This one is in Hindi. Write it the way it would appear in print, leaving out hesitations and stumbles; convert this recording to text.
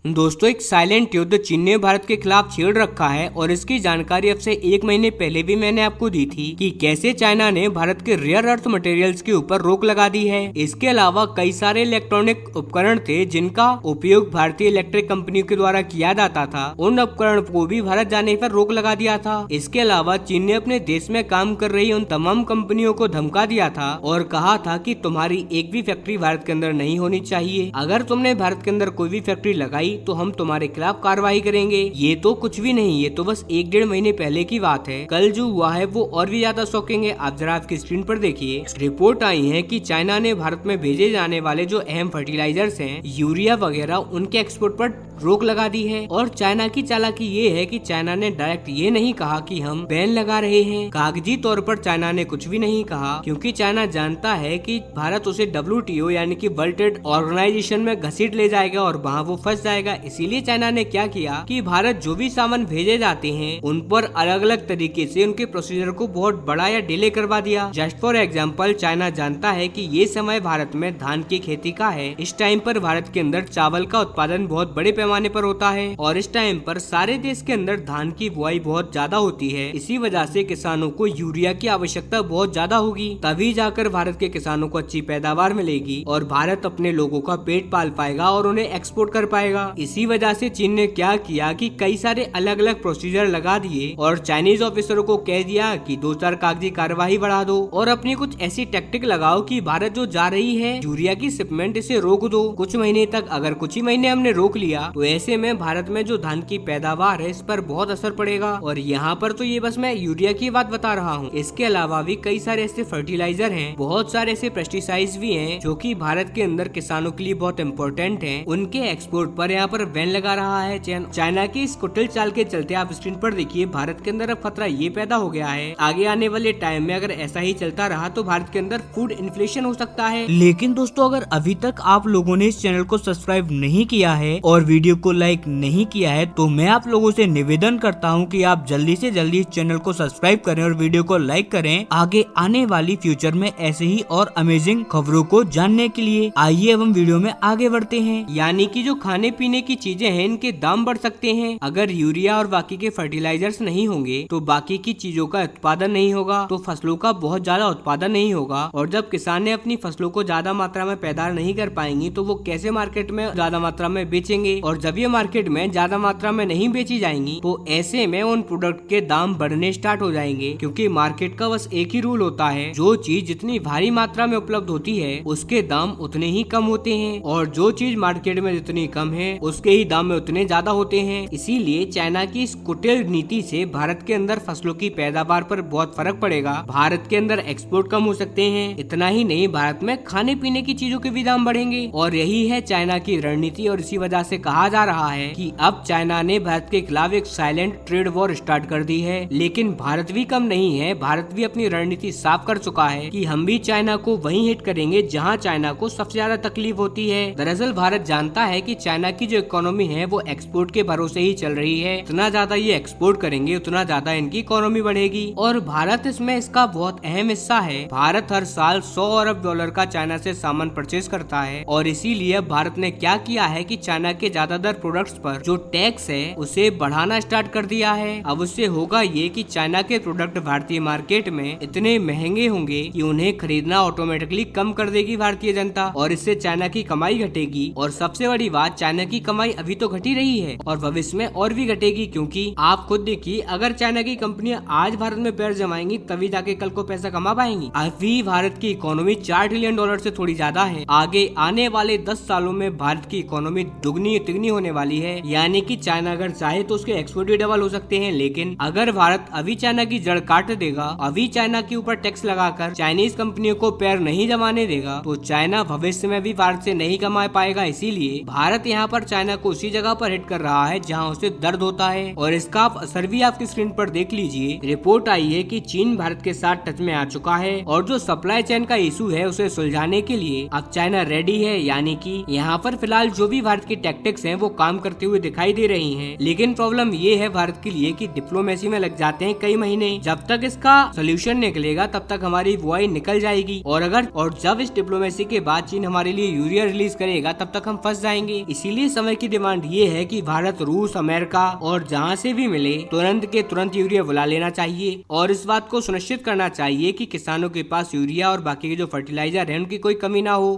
दोस्तों, एक साइलेंट युद्ध चीन ने भारत के खिलाफ छेड़ रखा है और इसकी जानकारी अब से 1 महीने पहले भी मैंने आपको दी थी कि कैसे चाइना ने भारत के रेयर अर्थ मटेरियल्स के ऊपर रोक लगा दी है। इसके अलावा कई सारे इलेक्ट्रॉनिक उपकरण थे जिनका उपयोग भारतीय इलेक्ट्रिक कंपनियों के द्वारा किया जाता था, उन उपकरण को भी भारत जाने पर रोक लगा दिया था। इसके अलावा चीन ने अपने देश में काम कर रही उन तमाम कंपनियों को धमका दिया था और कहा था कि तुम्हारी एक भी फैक्ट्री भारत के अंदर नहीं होनी चाहिए। अगर तुमने भारत के अंदर कोई भी फैक्ट्री लगाई तो हम तुम्हारे खिलाफ कार्रवाई करेंगे। ये तो कुछ भी नहीं, ये तो बस 1-1.5 महीने पहले की बात है। कल जो हुआ है वो और भी ज्यादा शॉकिंग है। आप जरा आपकी स्क्रीन पर देखिए, रिपोर्ट आई है कि चाइना ने भारत में भेजे जाने वाले जो अहम फर्टिलाइजर्स हैं, यूरिया वगैरह, उनके एक्सपोर्ट पर रोक लगा दी है। और चाइना की चालाकी ये है कि चाइना ने डायरेक्ट ये नहीं कहा कि हम बैन लगा रहे हैं। कागजी तौर पर चाइना ने कुछ भी नहीं कहा, क्योंकि चाइना जानता है कि भारत उसे WTO यानी कि वर्ल्ड ट्रेड ऑर्गेनाइजेशन में घसीट ले जाएगा और वहाँ वो फंस जाएगा। इसीलिए चाइना ने क्या किया कि भारत जो भी सामान भेजे जाते हैं उन पर अलग अलग तरीके से उनके प्रोसीजर को बहुत बड़ा या डिले करवा दिया। जस्ट फॉर एग्जाम्पल, चाइना जानता है कि ये समय भारत में धान की खेती का है। इस टाइम पर भारत के अंदर चावल का उत्पादन बहुत बड़े पैमाने पर होता है और इस टाइम पर सारे देश के अंदर धान की बुआई बहुत ज्यादा होती है। इसी वजह से किसानों को यूरिया की आवश्यकता बहुत ज्यादा होगी, तभी जाकर भारत के किसानों को अच्छी पैदावार मिलेगी और भारत अपने लोगों का पेट पाल पाएगा और उन्हें एक्सपोर्ट कर पाएगा। इसी वजह से चीन ने क्या किया कि कई सारे अलग अलग प्रोसीजर लगा दिए और चाइनीज ऑफिसरों को कह दिया कि 2-4 कागजी कार्यवाही बढ़ा दो और अपनी कुछ ऐसी टैक्टिक लगाओ कि भारत जो जा रही है यूरिया की शिपमेंट, इसे रोक दो कुछ महीने तक। अगर कुछ ही महीने हमने रोक लिया तो ऐसे में भारत में जो धान की पैदावार है इस पर बहुत असर पड़ेगा। और यहाँ पर तो ये बस मैं यूरिया की बात बता रहा हूँ, इसके अलावा भी कई सारे ऐसे फर्टिलाइजर हैं, बहुत सारे ऐसे पेस्टिसाइड्स भी हैं जो कि भारत के अंदर किसानों के लिए बहुत इंपॉर्टेंट हैं। उनके एक्सपोर्ट पर यहाँ पर बैन लगा रहा है चाइना की। इस कुटिल चाल के चलते आप स्क्रीन पर देखिए, भारत के अंदर अब खतरा ये पैदा हो गया है, आगे आने वाले टाइम में अगर ऐसा ही चलता रहा तो भारत के अंदर फूड इन्फ्लेशन हो सकता है। लेकिन दोस्तों, अगर अभी तक आप लोगों ने इस चैनल को सब्सक्राइब नहीं किया है और वीडियो को लाइक नहीं किया है तो मैं आप लोगों से निवेदन करता हूं कि आप जल्दी से जल्दी इस चैनल को सब्सक्राइब करें और वीडियो को लाइक करें, आगे आने वाली फ्यूचर में ऐसे ही और अमेजिंग खबरों को जानने के लिए। आइए अब हम वीडियो में आगे बढ़ते हैं। यानी कि जो खाने पीने की चीजें हैं इनके दाम बढ़ सकते हैं। अगर यूरिया और बाकी के फर्टिलाइजर्स नहीं होंगे तो बाकी की चीजों का उत्पादन नहीं होगा, तो फसलों का बहुत ज्यादा उत्पादन नहीं होगा। और जब किसान अपनी फसलों को ज्यादा मात्रा में पैदा नहीं कर पाएंगी तो वो कैसे मार्केट में ज्यादा मात्रा में बेचेंगे, और जब ये मार्केट में ज्यादा मात्रा में नहीं बेची जाएंगी तो ऐसे में उन प्रोडक्ट के दाम बढ़ने स्टार्ट हो जाएंगे। क्योंकि मार्केट का बस एक ही रूल होता है, जो चीज जितनी भारी मात्रा में उपलब्ध होती है उसके दाम उतने ही कम होते हैं, और जो चीज मार्केट में जितनी कम है उसके ही दाम में उतने ज्यादा होते हैं। इसीलिए चाइना की इस कुटिल नीति से भारत के अंदर फसलों की पैदावार पर बहुत फर्क पड़ेगा। भारत के अंदर एक्सपोर्ट कम हो सकते हैं। इतना ही नहीं, भारत में खाने पीने की चीजों के भी दाम बढ़ेंगे और यही है चाइना की रणनीति। और इसी वजह से कहा जा रहा है कि अब चाइना ने भारत के खिलाफ एक साइलेंट ट्रेड वॉर स्टार्ट कर दी है। लेकिन भारत भी कम नहीं है, भारत भी अपनी रणनीति साफ कर चुका है कि हम भी चाइना को वहीं हिट करेंगे जहां चाइना को सबसे ज्यादा तकलीफ होती है। दरअसल भारत जानता है कि चाइना की जो इकोनॉमी है वो एक्सपोर्ट के भरोसे ही चल रही है। इतना ज्यादा ये एक्सपोर्ट करेंगे उतना ज्यादा इनकी इकोनॉमी बढ़ेगी और भारत इसमें इसका बहुत अहम हिस्सा है। भारत हर साल $100 अरब का चाइना से सामान परचेज करता है और इसीलिए भारत ने क्या किया है कि चाइना के ज्यादातर प्रोडक्ट्स पर जो टैक्स है उसे बढ़ाना स्टार्ट कर दिया है। अब उससे होगा ये कि चाइना के प्रोडक्ट भारतीय मार्केट में इतने महंगे होंगे कि उन्हें खरीदना ऑटोमेटिकली कम कर देगी भारतीय जनता, और इससे चाइना की कमाई घटेगी। और सबसे बड़ी बात, चाइना की कमाई अभी तो घटी रही है और भविष्य में और भी घटेगी, क्योंकि आप खुद देखिए, अगर चाइना की कंपनियां आज भारत में पैर जमाएंगी तभी जाके कल को पैसा कमा पाएंगी। अभी भारत की इकोनॉमी $4 ट्रिलियन से थोड़ी ज्यादा है। आगे आने वाले 10 सालों में भारत की इकोनॉमी दुगनी तिगनी होने वाली है। यानी कि चाइना अगर चाहे तो उसके एक्सपोर्ट भी डबल हो सकते हैं। लेकिन अगर भारत अभी चाइना की जड़ काट देगा, अभी चाइना के ऊपर टैक्स लगाकर चाइनीज कंपनियों को पैर नहीं जमाने देगा, तो चाइना भविष्य में भी भारत से नहीं कमा पाएगा। इसीलिए भारत यहाँ पर चाइना को उसी जगह पर हिट कर रहा है जहाँ उसे दर्द होता है, और इसका आप असर भी आपकी स्क्रीन पर देख लीजिए। रिपोर्ट आई है कि चीन भारत के साथ टच में आ चुका है और जो सप्लाई चेन का इशू है उसे सुलझाने के लिए अब चाइना रेडी है। यानी कि यहाँ पर फिलहाल जो भी भारत की टैक्टिक्स हैं वो काम करते हुए दिखाई दे रही हैं। लेकिन प्रॉब्लम ये है भारत के लिए कि डिप्लोमेसी में लग जाते हैं कई महीने। जब तक इसका सोल्यूशन निकलेगा तब तक हमारी बुआई निकल जाएगी, और जब इस डिप्लोमेसी के बाद चीन हमारे लिए यूरिया रिलीज करेगा तब तक हम फंस जाएंगे। इसीलिए समय की डिमांड ये है कि भारत, रूस, अमेरिका और जहाँ से भी मिले तुरंत के तुरंत यूरिया बुला लेना चाहिए और इस बात को सुनिश्चित करना चाहिए कि किसानों के पास यूरिया और बाकी के जो फर्टिलाइजर है उनकी कोई कमी ना हो।